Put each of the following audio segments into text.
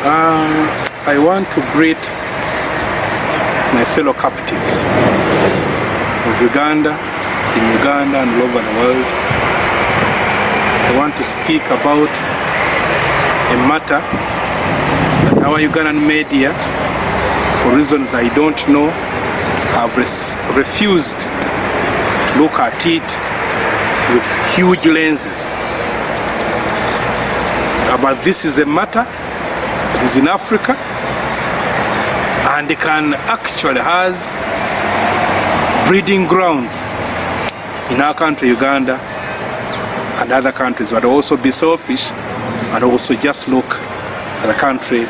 I want to greet my fellow captives of Uganda, in Uganda and all over the world. I want to speak about a matter that our Ugandan media, for reasons I don't know, have refused to look at it with huge lenses. But this is a matter that is in Africa and it can actually has breeding grounds in our country, Uganda, and other countries, but also be selfish and also just look at the country,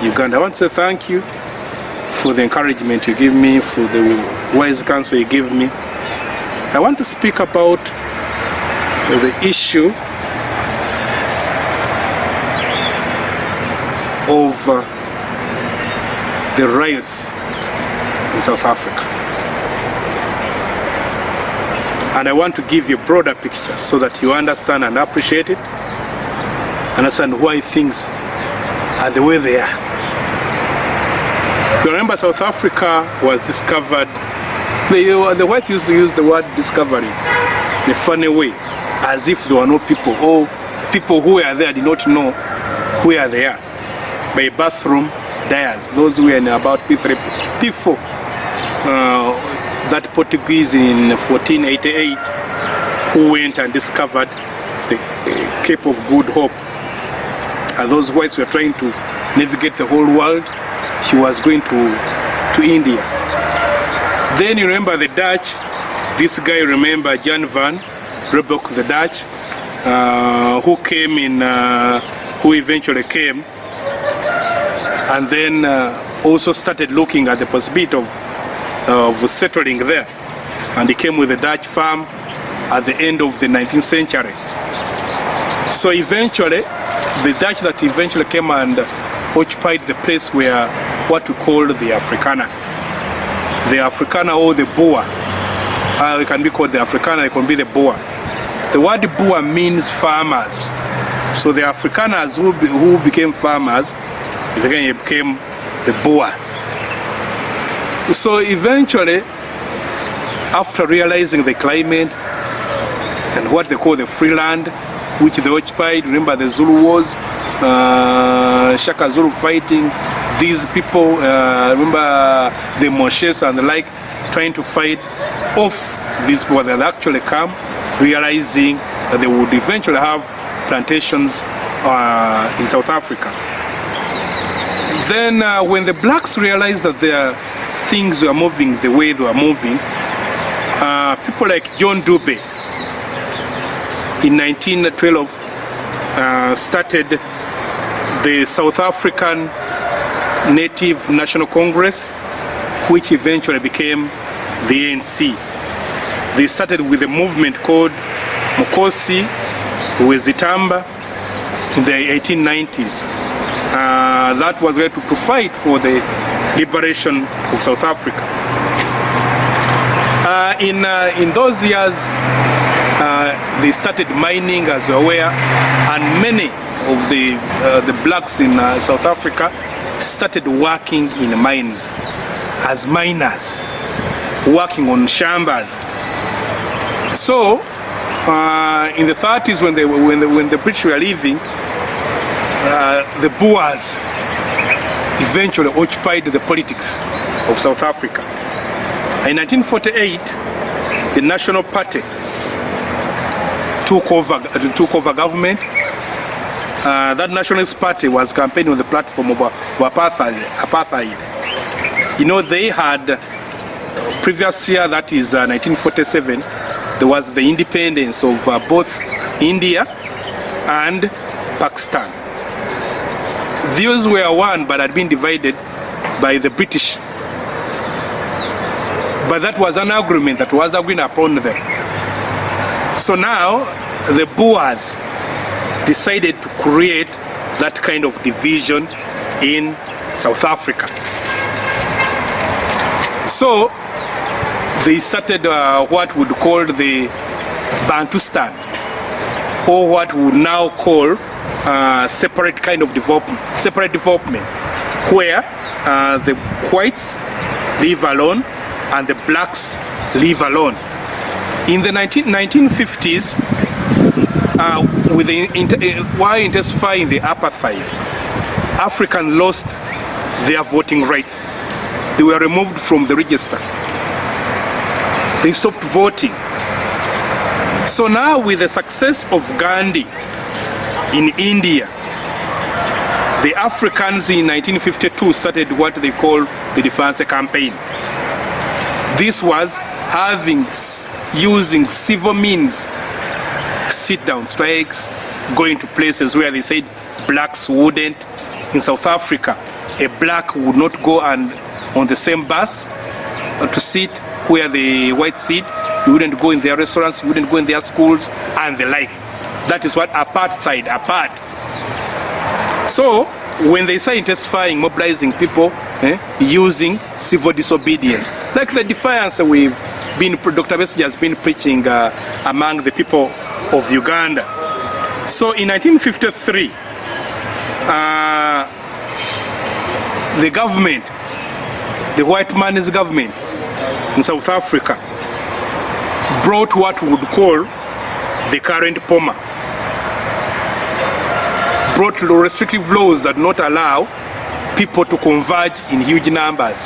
Uganda. I want to say thank you for the encouragement you give me, for the wise counsel you give me. I want to speak about the issue of the riots in South Africa. And I want to give you a broader picture so that you understand and appreciate it, understand why things are the way they are. You remember South Africa was discovered, the whites used to use the word discovery in a funny way, as if there were no people, or people who were there did not know where they are. By bathroom dyers, those who were in about P4, that Portuguese in 1488 who went and discovered the Cape of Good Hope. And those whites were trying to navigate the whole world. She was going to India. Then you remember the Dutch. This guy, remember Jan van Riebeeck, the Dutch, who came in, who eventually came, and then also started looking at the possibility of settling there. And he came with a Dutch farm at the end of the 19th century. So eventually, the Dutch that eventually came and occupied the place where what we call the Afrikaner. The Afrikaner or the Boer. It can be called the Afrikaner, it can be the Boer. The word Boer means farmers. So the Afrikaners who became farmers, they became the Boers. So eventually, after realizing the climate and what they call the free land, which they occupied, remember the Zulu Wars, Shaka Zulu fighting, these people, remember the Moshes and the like, trying to fight off these people that actually come, realizing that they would eventually have plantations in South Africa. Then when the blacks realized that their things were moving the way they were moving, people like John Dube in 1912 started the South African Native National Congress, which eventually became the ANC. They started with a movement called Mukosi Wezitamba in the 1890s. That was going to fight for the liberation of South Africa. In those years, they started mining, as you're aware, and many of the blacks in South Africa started working in mines as miners, working on shambas. So in the 30s, when the British were leaving, the Boers eventually occupied the politics of South Africa. In 1948, the National Party took over government. That Nationalist Party was campaigning on the platform of apartheid. You know, they had previous year, that is 1947, there was the independence of both India and Pakistan. These were one, but had been divided by the British. But that was an agreement that was agreed upon them. So now the Boers decided to create that kind of division in South Africa. So they started what would call the Bantustan. or what we would now call separate kind of development, where the whites live alone and the blacks live alone. In the 1950s, while intensifying the apartheid, Africans lost their voting rights. They were removed from the register. They stopped voting. So now, with the success of Gandhi in India, the Africans in 1952 started what they call the Defiance Campaign. This was using civil means, sit-down strikes, going to places where they said blacks wouldn't. In South Africa, a black would not go on the same bus to sit where the whites sit. You wouldn't go in their restaurants, you wouldn't go in their schools, and the like. That is what apartheid, apart. So when they say intensifying, mobilizing people, using civil disobedience, like the defiance Dr. BESIGYE has been preaching among the people of Uganda. So in 1953, the government, the white man's government in South Africa, brought what we would call the current POMA. Brought restrictive laws that not allow people to converge in huge numbers.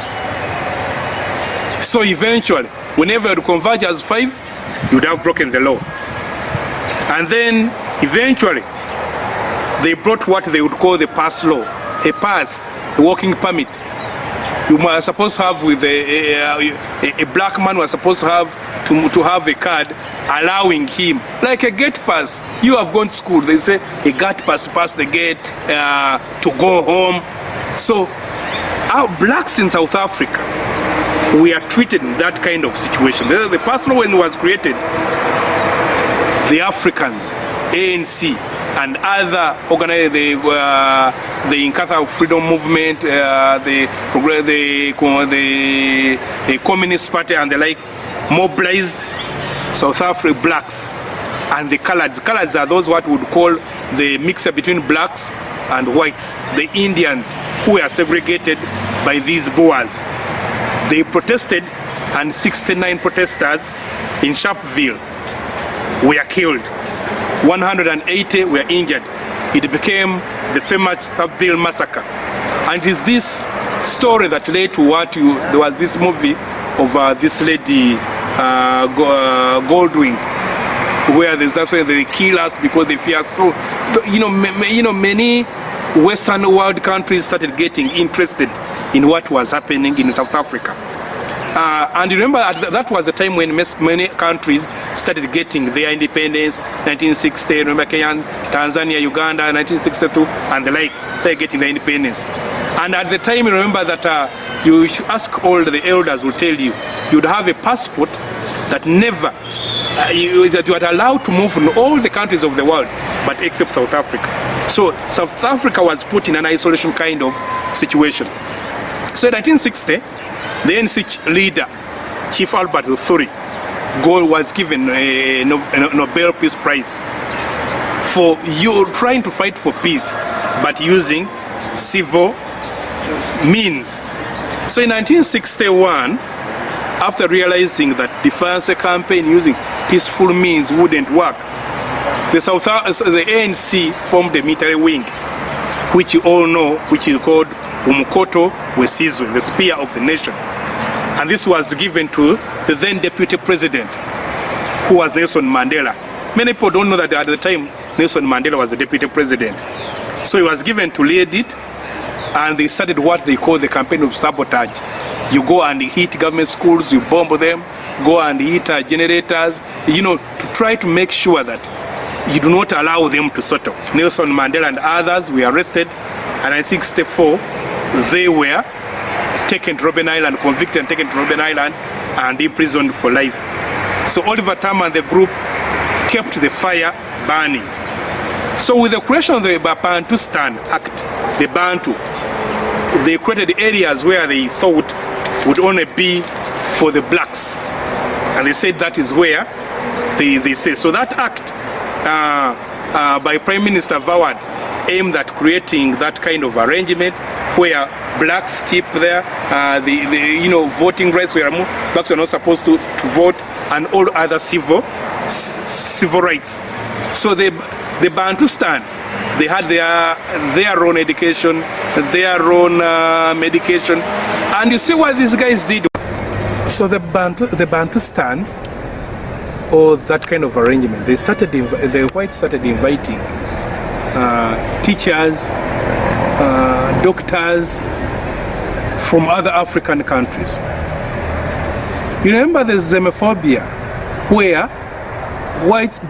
So eventually, whenever you converge as 5, you would have broken the law. And then eventually, they brought what they would call the pass law, a pass, a working permit. You were supposed to have with a black man was supposed to have a card allowing him, like a gate pass. You have gone to school, they say a gate pass, pass the gate to go home. So our blacks in South Africa, we are treated in that kind of situation. The pass law, when it was created, the Africans, ANC, and other organized, the Inkatha Freedom Movement, the Communist Party and the like, mobilized South African blacks and the coloreds. Coloreds are those what we would call the mixture between blacks and whites, the Indians who were segregated by these Boers. They protested, and 69 protesters in Sharpeville were killed. 180 were injured. It became the famous Sharpeville massacre. And it is this story that led to there was this movie of this lady, Goldwing, where they kill us because they fear. So, many Western world countries started getting interested in what was happening in South Africa. And remember, that was the time when many countries started getting their independence. 1960, remember Kenya, Tanzania, Uganda, 1962, and the like, started getting their independence. And at the time, remember that you should ask all the elders will tell you, you'd have a passport that never, that you are allowed to move in all the countries of the world, but except South Africa. So South Africa was put in an isolation kind of situation. So in 1960, the ANC leader, Chief Albert Luthuli, was given a Nobel Peace Prize for trying to fight for peace, but using civil means. So in 1961, after realizing that Defiance Campaign using peaceful means wouldn't work, the ANC formed a military wing, which you all know, which is called Umukoto Wesizwe, the spear of the nation. And this was given to the then deputy president, who was Nelson Mandela. Many people don't know that at the time Nelson Mandela was the deputy president. So he was given to lead it, and they started what they call the campaign of sabotage. You go and hit government schools, you bomb them, go and hit generators, to try to make sure that you do not allow them to settle. Nelson Mandela and others were arrested, and in 1964, they were taken to Robben Island, convicted and taken to Robben Island and imprisoned for life. So Oliver Tambo and the group kept the fire burning. So with the creation of the Bantustan Act, the Bantu, they created areas where they thought would only be for the blacks. And they said that is where they say. So that act by Prime Minister Vawad aimed at creating that kind of arrangement where blacks keep their voting rights, where blacks are not supposed to vote, and all other civil rights. So the Bantustan, they had their own education, their own medication, and you see what these guys did. So the Bantustan, or that kind of arrangement, the whites started inviting teachers, doctors from other African countries. You remember the xenophobia, where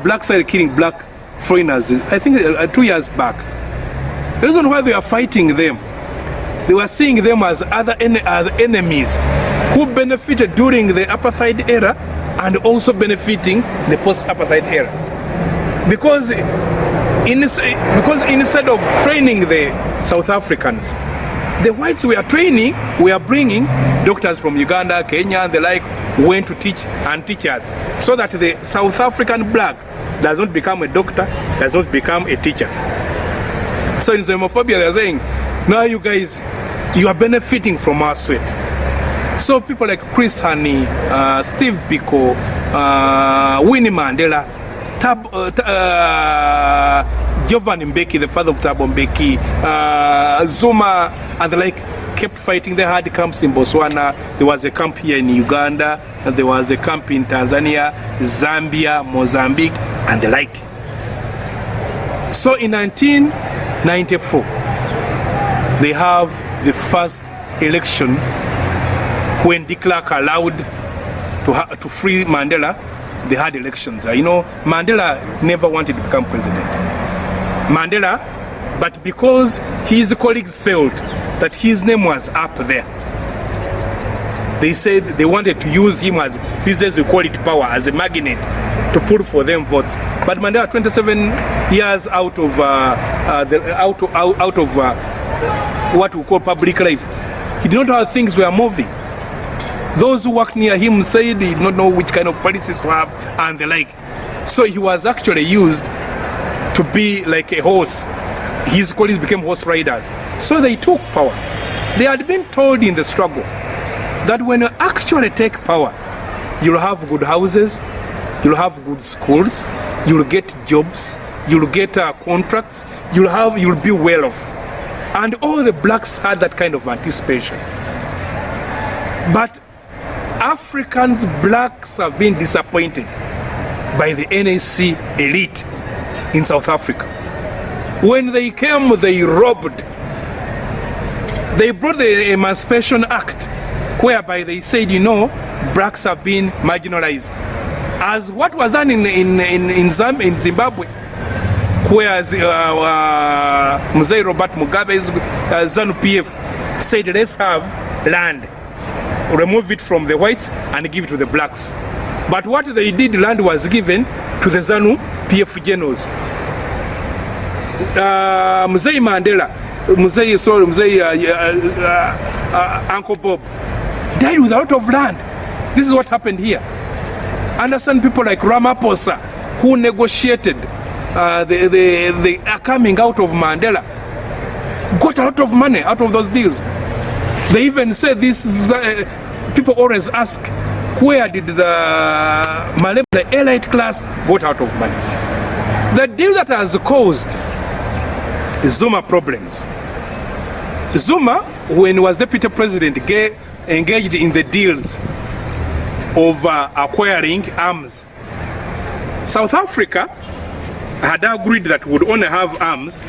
blacks are killing black foreigners, I think 2 years back. The reason why they are fighting them, they were seeing them as other enemies who benefited during the apartheid era and also benefiting the post-apartheid era. Because instead of training the South Africans, the whites we are training, we are bringing doctors from Uganda, Kenya, and the like, went to teach and teach us, so that the South African black does not become a doctor, does not become a teacher. So in xenophobia, they are saying, now you guys, you are benefiting from our sweat. So people like Chris Hani, Steve Biko, Winnie Mandela, Jovan Mbeki, the father of Thabo Mbeki, Zuma, and the like, kept fighting. They had camps in Botswana, there was a camp here in Uganda, and there was a camp in Tanzania, Zambia, Mozambique, and the like. So in 1994, they have the first elections when de Klerk allowed to free Mandela. They had elections. Mandela never wanted to become president. But because his colleagues felt that his name was up there, they said they wanted to use him as business, we call it power, as a magnet to pull for them votes. But Mandela, 27 years out of what we call public life, he did not know how things were moving. Those who worked near him said he did not know which kind of policies to have and the like. So he was actually used to be like a horse. His colleagues became horse riders. So they took power. They had been told in the struggle that when you actually take power, you'll have good houses, you'll have good schools, you'll get jobs, you'll get contracts, you'll be well off. And all the blacks had that kind of anticipation. But Africans, blacks, have been disappointed by the ANC elite in South Africa. When they came, they robbed. They brought the Emancipation Act, whereby they said, blacks have been marginalized. As what was done in Zimbabwe, where Mzee Robert Mugabe's ZANU-PF said, let's have land, remove it from the whites and give it to the blacks. But what they did, land was given to the ZANU-PF generals. Mzee Mandela, Uncle Bob, died with a lot of land. This is what happened here. Understand people like Ramaphosa, who negotiated the coming out of Mandela, got a lot of money out of those deals. They even said this is, people always ask, where did the elite class got out of money? The deal that has caused Zuma problems. Zuma, when he was deputy president, engaged in the deals of acquiring arms. South Africa had agreed that would only have arms,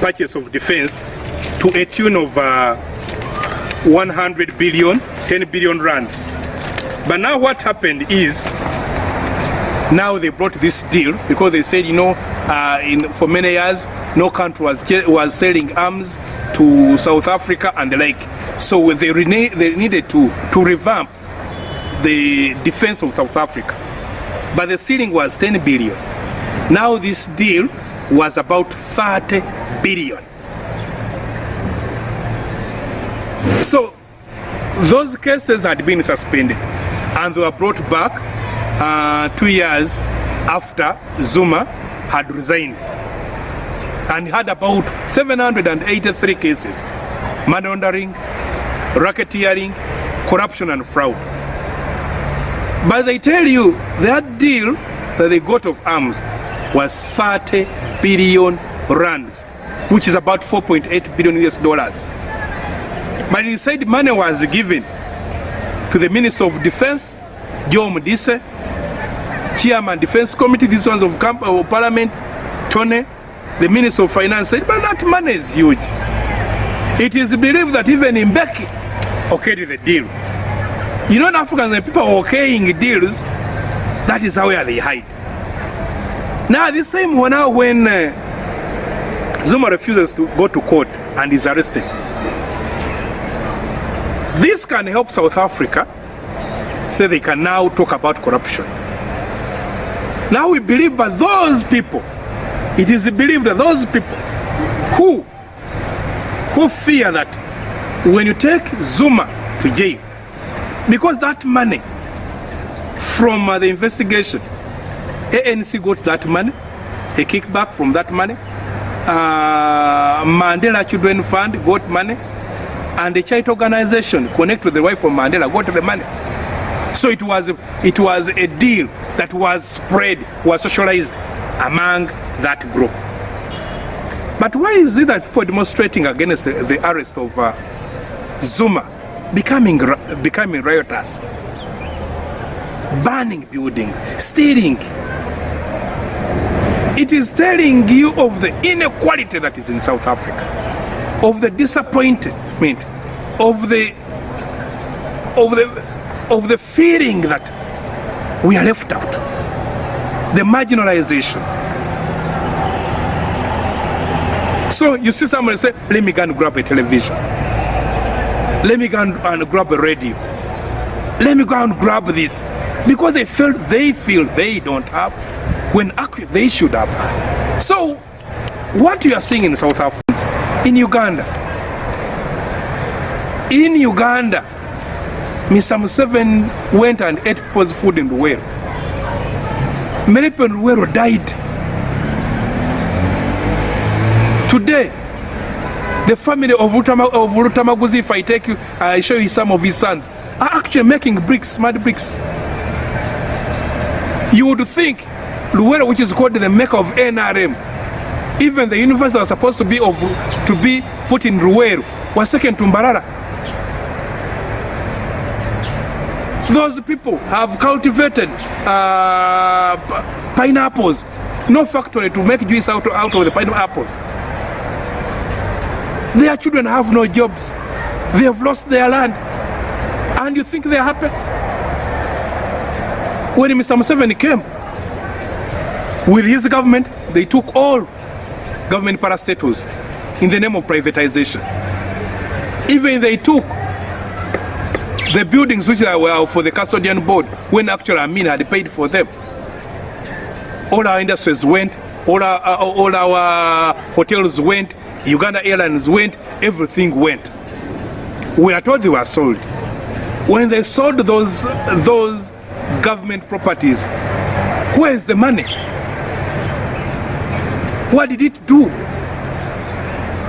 purchase of defense, to a tune of 100 billion, 10 billion rands. But now what happened is, now they brought this deal because they said, for many years, no country was selling arms to South Africa and the like. So they needed to revamp the defense of South Africa. But the ceiling was 10 billion. Now this deal was about 30 billion. So those cases had been suspended and they were brought back 2 years after Zuma had resigned and had about 783 cases: money laundering, racketeering, corruption and fraud. But they tell you that deal that they got of arms was 30 billion rands, which is about 4.8 billion US dollars. But instead, money was given to the Minister of Defense, Joe Mudise, Chairman Defense Committee, these ones of Parliament, Tony, the Minister of Finance said, but that money is huge. It is believed that even in Mbeki okayed the deal. You know, in Africans, when people are okaying deals, that is how they hide. Now, this same one, now when Zuma refuses to go to court and is arrested, this can help South Africa say they can now talk about corruption. Now we believe that those people, it is believed that those people who fear that when you take Zuma to jail, because that money from the investigation, ANC got that money, a kickback from that money, Mandela Children Fund got money, and the charity organization connected with the wife of Mandela got the money. So it was a deal that was spread, was socialized among that group. But why is it that people demonstrating against the arrest of Zuma becoming riotous, burning buildings, stealing? It is telling you of the inequality that is in South Africa, of the disappointment, of the feeling that we are left out, the marginalization. So you see somebody say, let me go and grab a television, let me go and grab a radio, let me go and grab this, because they feel they don't have, when actually they should have. So what you are seeing in South Africa, in Uganda, Mr. Museveni went and ate people's food in Luweero. Many people in Luweero died. Today, the family of Rutamaguzi, if I show you some of his sons, are actually making bricks, mud bricks. You would think Luweero, which is called the Mecca of NRM, even the university that was supposed to be put in Luweero, was taken to Mbarara. Those people have cultivated pineapples. No factory to make juice out of the pineapples. Their children have no jobs. They have lost their land. And you think they are happy? When Mr. Museveni came, with his government, they took all government parastatals in the name of privatization. Even they took the buildings which were for the custodian board, when actually Amin had paid for them. All our industries went, all our hotels went, Uganda Airlines went, everything went. We are told they were sold. When they sold those government properties, where is the money? What did it do?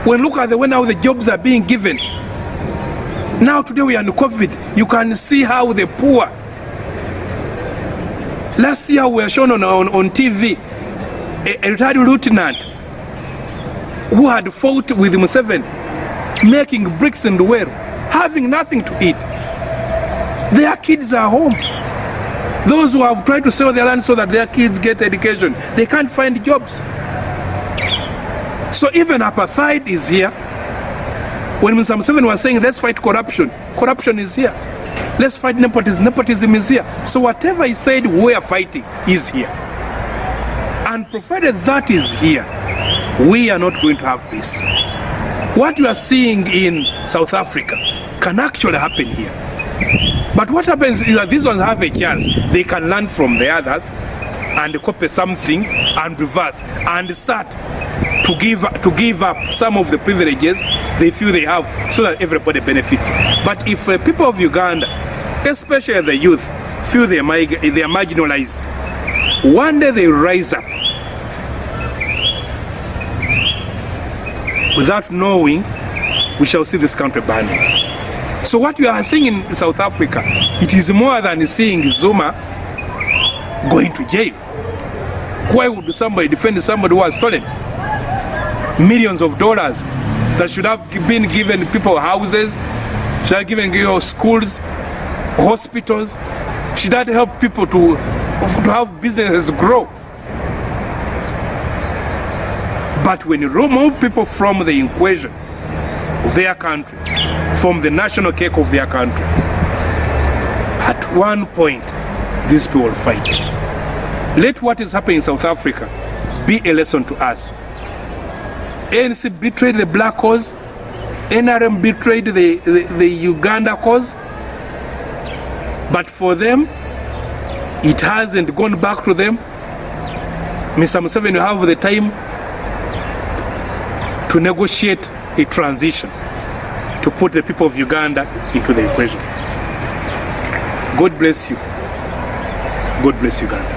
When look at the way now the jobs are being given. Now today we are in COVID, you can see how the poor. Last year we were shown on TV a retired lieutenant who had fought with Museveni, making bricks in the world, having nothing to eat. Their kids are home. Those who have tried to sell their land so that their kids get education, they can't find jobs. So even apartheid is here. When Mr. Museveni was saying, let's fight corruption, corruption is here. Let's fight nepotism, nepotism is here. So whatever he said we are fighting is here. And provided that is here, we are not going to have this. What you are seeing in South Africa can actually happen here. But what happens is that these ones have a chance. They can learn from the others and copy something and reverse and start to give up some of the privileges they feel they have so that everybody benefits. But if people of Uganda, especially the youth, feel they are marginalized, one day they rise up without knowing, we shall see this country burning. So what we are seeing in South Africa, it is more than seeing Zuma going to jail. Why would somebody defend somebody who has stolen millions of dollars that should have been given people houses, should have given schools, hospitals, should that help people to have businesses grow? But when you remove people from the equation of their country, from the national cake of their country, at one point these people will fight. Let what is happening in South Africa be a lesson to us. ANC betrayed the black cause, NRM betrayed the Uganda cause, but for them, it hasn't gone back to them. Mr. Museveni, you have the time to negotiate a transition, to put the people of Uganda into the equation. God bless you. God bless Uganda.